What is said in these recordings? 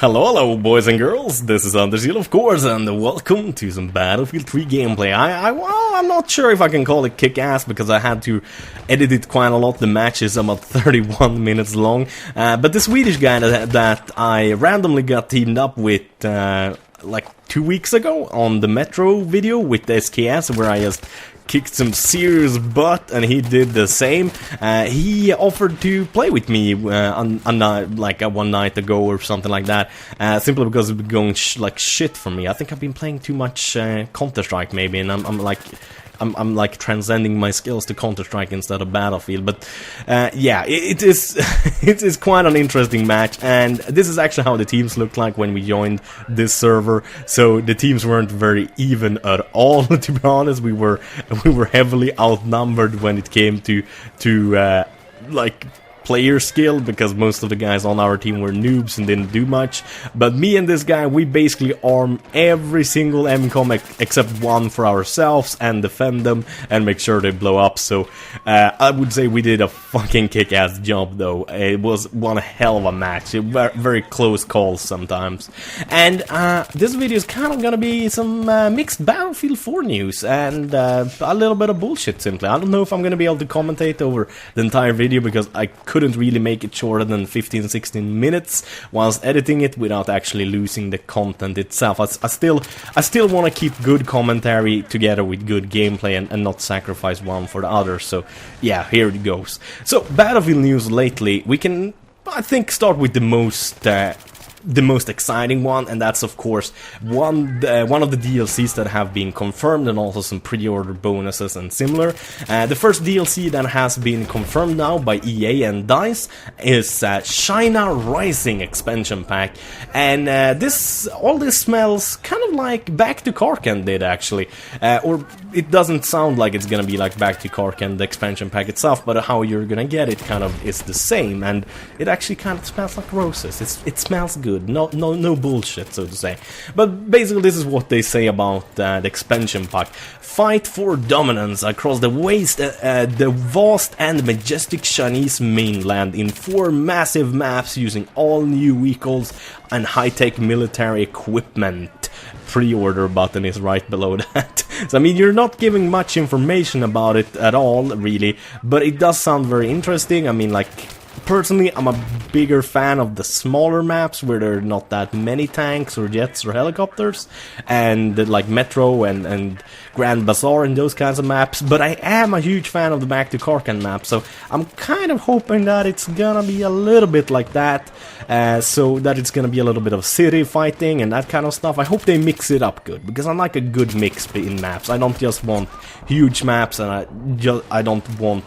Hello, boys and girls. This is Anders, of course, and welcome to some Battlefield 3 gameplay. I'm not sure if I can call it kick-ass because I had to edit it quite a lot. The match is about 31 minutes long. But the Swedish guy that I randomly got teamed up with like 2 weeks ago on the Metro video with the SKS, where I just kicked some serious butt, and he did the same. He offered to play with me on like one night ago or something like that, simply because it's been going like shit for me. I think I've been playing too much Counter-Strike maybe, and I'm like transcending my skills to Counter-Strike instead of Battlefield. But yeah, it is it is quite an interesting match, and this is actually how the teams looked like when we joined this server. So the teams weren't very even at all, to be honest. We were heavily outnumbered when it came to like player skill, because most of the guys on our team were noobs and didn't do much. But me and this guy, we basically arm every single MCOM except one for ourselves and defend them and make sure they blow up. So I would say we did a fucking kick-ass job, though. It was one hell of a match. Very close calls sometimes. And this video is kind of gonna be some mixed Battlefield 4 news and a little bit of bullshit, simply. I don't know if I'm gonna be able to commentate over the entire video because I couldn't really make it shorter than 15-16 minutes whilst editing it without actually losing the content itself. I still want to keep good commentary together with good gameplay and not sacrifice one for the other. So yeah, here it goes. So Battlefield news lately, we can, I think, start with the most exciting one, and that's of course one of the DLCs that have been confirmed, and also some pre-order bonuses and similar. The first DLC that has been confirmed now by EA and DICE is China Rising expansion pack, and all this smells kind of like Back to Karkan did, actually, or it doesn't sound like it's gonna be like Back to Karkan, the expansion pack itself, but how you're gonna get it kind of is the same, and it actually kind of smells like roses. It smells good. No bullshit, so to say. But basically, this is what they say about the expansion pack. Fight for dominance across the vast and majestic Chinese mainland in 4 massive maps using all new vehicles and high-tech military equipment. Pre-order button is right below that. So I mean, you're not giving much information about it at all, really, but it does sound very interesting. I mean, like, personally, I'm a bigger fan of the smaller maps where there are not that many tanks or jets or helicopters, and like Metro and Grand Bazaar and those kinds of maps. But I am a huge fan of the Back to Karkan map, so I'm kind of hoping that it's gonna be a little bit like that, so that it's gonna be a little bit of city fighting and that kind of stuff. I hope they mix it up good, because I like a good mix in maps. I don't just want huge maps, and I don't want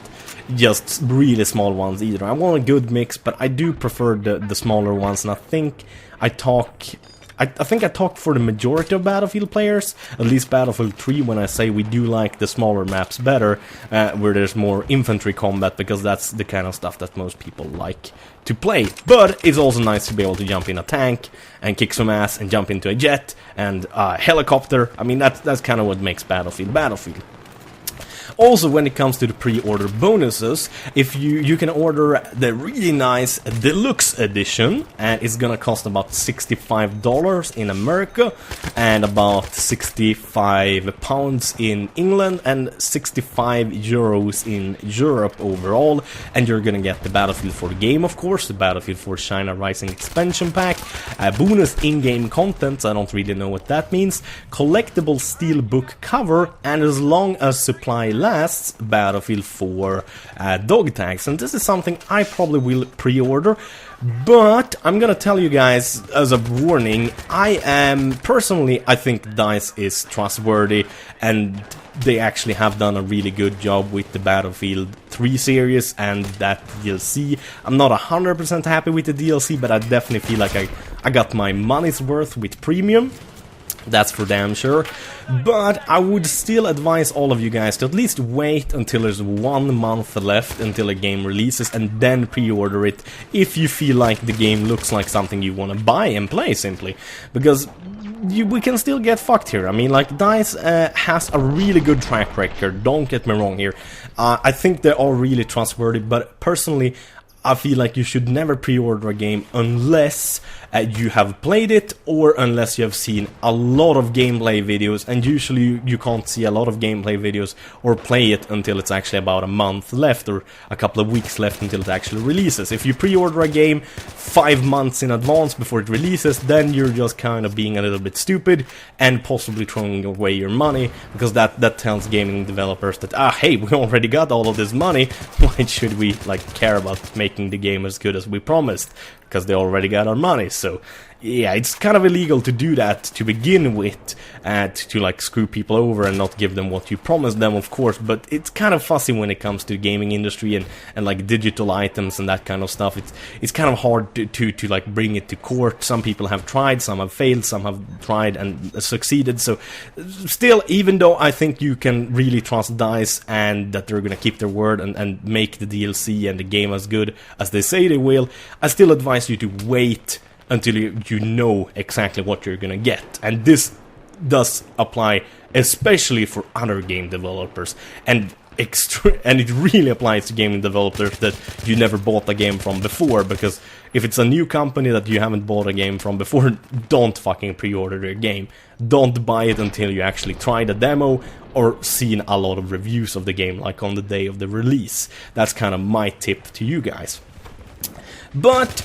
just really small ones either. I want a good mix, but I do prefer the smaller ones, and I think I talk for the majority of Battlefield players, at least Battlefield 3, when I say we do like the smaller maps better, where there's more infantry combat, because that's the kind of stuff that most people like to play. But it's also nice to be able to jump in a tank and kick some ass, and jump into a jet and a helicopter. I mean, that's kind of what makes Battlefield Battlefield. Also, when it comes to the pre-order bonuses, if you can order the really nice deluxe edition, and it's gonna cost about $65 in America, and about 65 pounds in England, and 65 euros in Europe overall. And you're gonna get the Battlefield 4 game, of course, the Battlefield 4 China Rising expansion pack, bonus in-game content, I don't really know what that means, collectible steelbook cover, and as long as supply lasts, Battlefield 4 dog tags. And this is something I probably will pre-order, but I'm gonna tell you guys as a warning, I think DICE is trustworthy, and they actually have done a really good job with the Battlefield 3 series and that DLC. I'm not 100% happy with the DLC, but I definitely feel like I got my money's worth with Premium. That's for damn sure. But I would still advise all of you guys to at least wait until there's 1 month left until a game releases, and then pre-order it if you feel like the game looks like something you want to buy and play, simply. Because we can still get fucked here. I mean, like, DICE has a really good track record, don't get me wrong here. I think they are really trustworthy, but personally, I feel like you should never pre-order a game unless you have played it, or unless you have seen a lot of gameplay videos, and usually you can't see a lot of gameplay videos or play it until it's actually about a month left, or a couple of weeks left until it actually releases. If you pre-order a game 5 months in advance before it releases, then you're just kind of being a little bit stupid, and possibly throwing away your money, because that tells gaming developers that, hey, we already got all of this money, why should we, like, care about making the game as good as we promised? Because they already got our money. So yeah, it's kind of illegal to do that to begin with, to like screw people over and not give them what you promised them, of course, but it's kind of fussy when it comes to the gaming industry and like digital items and that kind of stuff. It's kind of hard to like bring it to court. Some people have tried, some have failed, some have tried and succeeded. So still, even though I think you can really trust DICE and that they're gonna keep their word and make the DLC and the game as good as they say they will, I still advise you to wait until you know exactly what you're gonna get. And this does apply especially for other game developers, and it really applies to gaming developers that you never bought a game from before, because if it's a new company that you haven't bought a game from before, don't fucking pre-order their game. Don't buy it until you actually tried a demo or seen a lot of reviews of the game, like on the day of the release. That's kind of my tip to you guys. But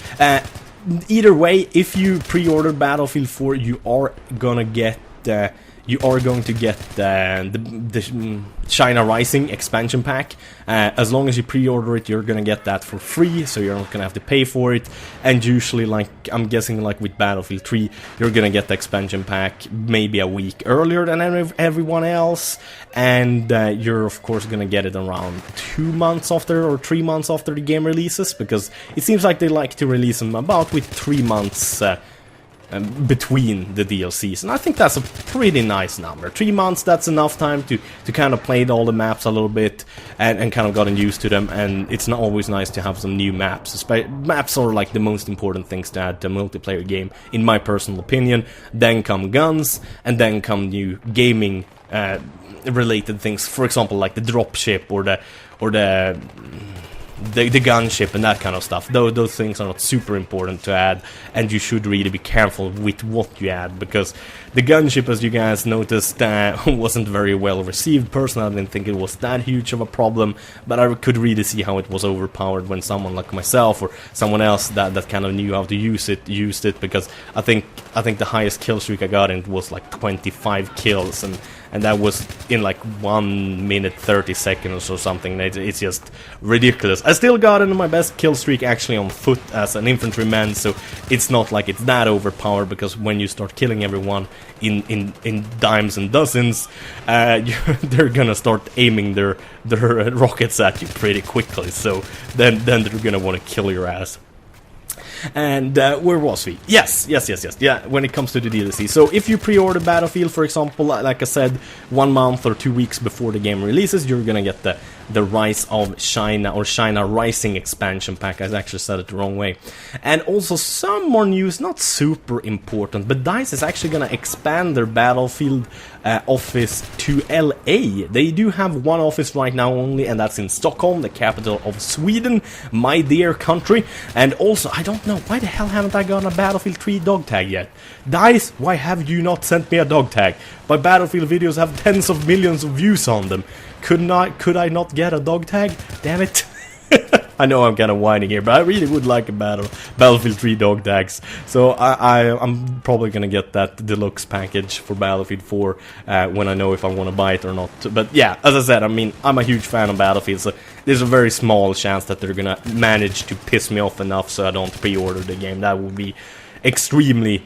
either way, if you pre-order Battlefield 4, you are going to get the China Rising expansion pack. As long as you pre-order it, you're gonna get that for free, so you're not gonna have to pay for it. And usually, like, I'm guessing, like with Battlefield 3, you're gonna get the expansion pack maybe a week earlier than everyone else, and you're of course gonna get it around 2 months after or 3 months after the game releases, because it seems like they like to release them about with 3 months between the DLCs, and I think that's a pretty nice number. 3 months, that's enough time to kind of play all the maps a little bit and kind of gotten used to them, and it's not always nice to have some new maps. Maps are like the most important things to add to a multiplayer game, in my personal opinion. Then come guns, and then come new gaming related things, for example like the dropship or the gunship and that kind of stuff. Those things are not super important to add, and you should really be careful with what you add, because the gunship, as you guys noticed, wasn't very well received. Personally, I didn't think it was that huge of a problem, but I could really see how it was overpowered when someone like myself or someone else that kind of knew how to used it, because I think the highest kill streak I got in was like 25 kills, and that was in like 1 minute 30 seconds or something. It's just ridiculous. I still got into my best kill streak actually on foot as an infantryman, so it's not like it's that overpowered, because when you start killing everyone in dimes and dozens, they're gonna start aiming their rockets at you pretty quickly, so then they're gonna want to kill your ass. And where was we? Yes, yeah, when it comes to the DLC. So if you pre-order Battlefield, for example, like I said, 1 month or 2 weeks before the game releases, you're gonna get the Rise of China, or China Rising expansion pack. I actually said it the wrong way. And also some more news, not super important, but DICE is actually gonna expand their Battlefield office to LA. They do have one office right now only, and that's in Stockholm, the capital of Sweden, my dear country. And also, I don't know, why the hell haven't I gotten a Battlefield 3 dog tag yet? DICE, why have you not sent me a dog tag? My Battlefield videos have tens of millions of views on them. Could I not get a dog tag? Damn it. I know I'm kind of whining here, but I really would like a Battlefield 3 dog tags. So I'm probably gonna get that deluxe package for Battlefield 4 when I know if I want to buy it or not. But yeah, as I said, I mean, I'm a huge fan of Battlefield, so there's a very small chance that they're gonna manage to piss me off enough so I don't pre-order the game. That would be extremely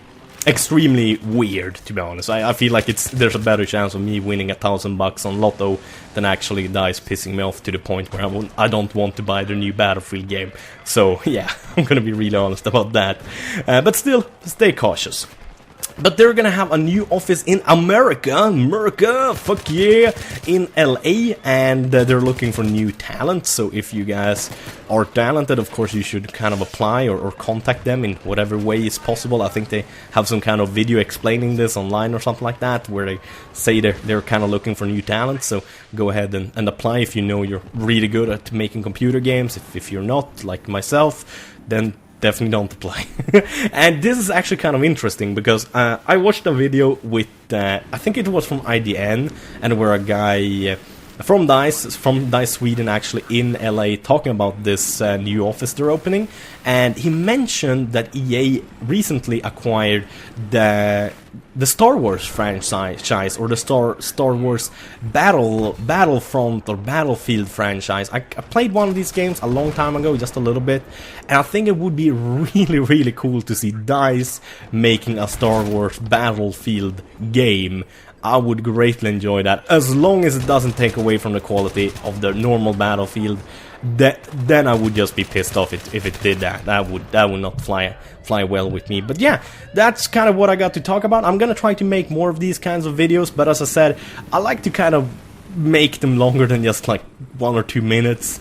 weird, to be honest. I feel like there's a better chance of me winning $1,000 on Lotto than actually DICE pissing me off to the point where I don't want to buy their new Battlefield game. So yeah, I'm gonna be really honest about that. But still, stay cautious. But they're gonna have a new office in America, fuck yeah, in LA, and they're looking for new talent. So if you guys are talented, of course you should kind of apply or contact them in whatever way is possible. I think they have some kind of video explaining this online or something like that, where they say they're kind of looking for new talent. So go ahead and apply if you know you're really good at making computer games. If you're not, like myself, then definitely don't apply. And this is actually kind of interesting because I watched a video with, I think it was from IDN, and where a guy from DICE Sweden actually in LA talking about this new office they're opening, and he mentioned that EA recently acquired the Star Wars franchise, or the Star Wars Battlefront or Battlefield franchise. I played one of these games a long time ago, just a little bit, and I think it would be really cool to see DICE making a Star Wars Battlefield game. I would greatly enjoy that, as long as it doesn't take away from the quality of the normal Battlefield. Then I would just be pissed off if it did that. That would not fly well with me. But yeah, that's kind of what I got to talk about. I'm gonna try to make more of these kinds of videos, but as I said, I like to kind of make them longer than just like 1 or 2 minutes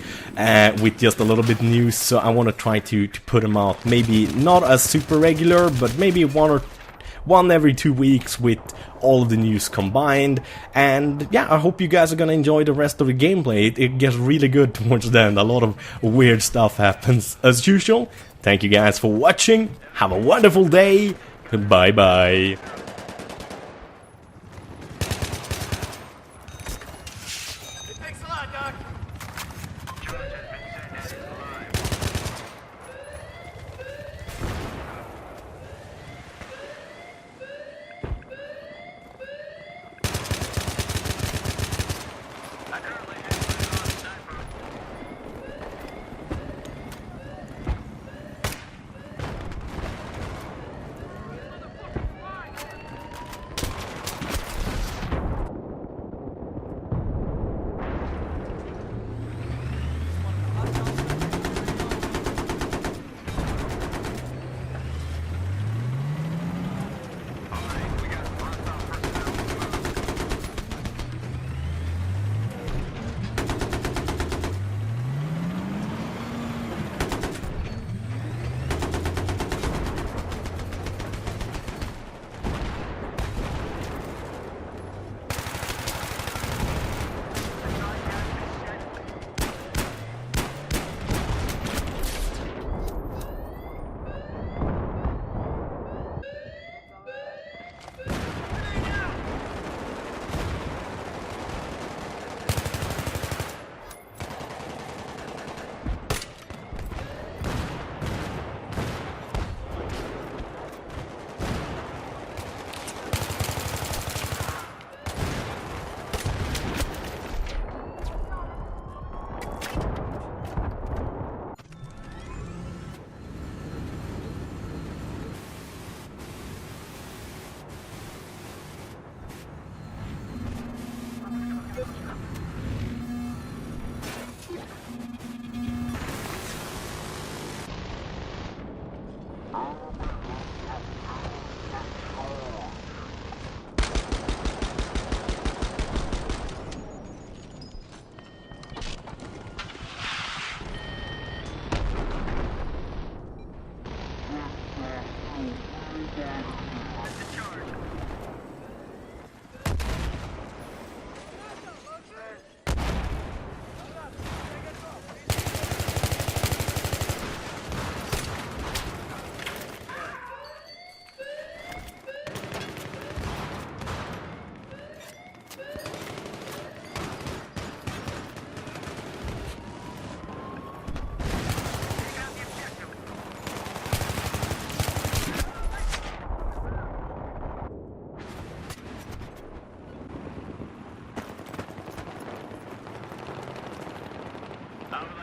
with just a little bit news. So I want to try to put them out, maybe not as super regular, but maybe one every 2 weeks with all of the news combined. And yeah, I hope you guys are gonna enjoy the rest of the gameplay. It gets really good towards the end. A lot of weird stuff happens as usual. Thank you guys for watching. Have a wonderful day. Bye bye. Thanks a lot, Doc.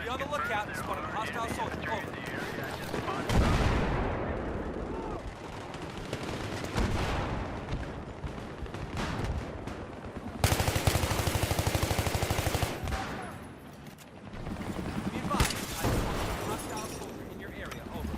Be on the lookout. Spotted a hostile soldier. Over. Be advised, I spotted a hostile soldier in your area. Over.